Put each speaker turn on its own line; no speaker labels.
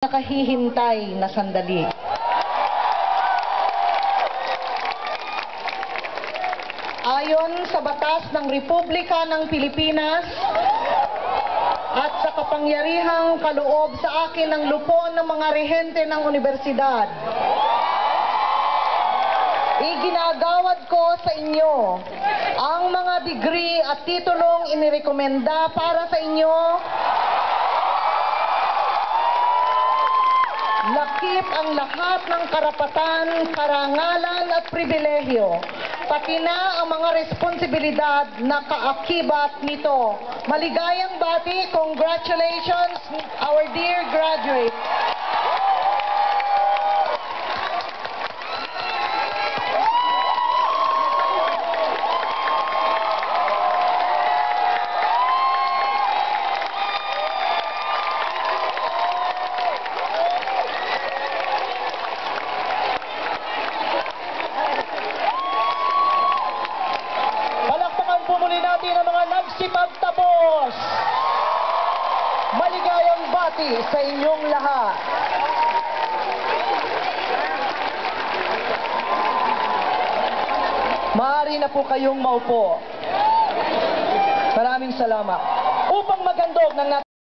Nakahihintay na sandali. Ayon sa batas ng Republika ng Pilipinas at sa kapangyarihang kaloob sa akin ng lupon ng mga rehente ng universidad, iginagawad ko sa inyo ang mga degree at titulong inirekomenda para sa inyo. Lakip ang lahat ng karapatan, karangalan at pribilehyo, pati na ang mga responsibilidad na kaakibat nito. Maligayang bati, congratulations, our dear graduates. Pumuli natin ang mga nagsipagtapos. Maligayang bati sa inyong lahat. Maaari na po kayong maupo. Maraming salamat. Upang magandog ng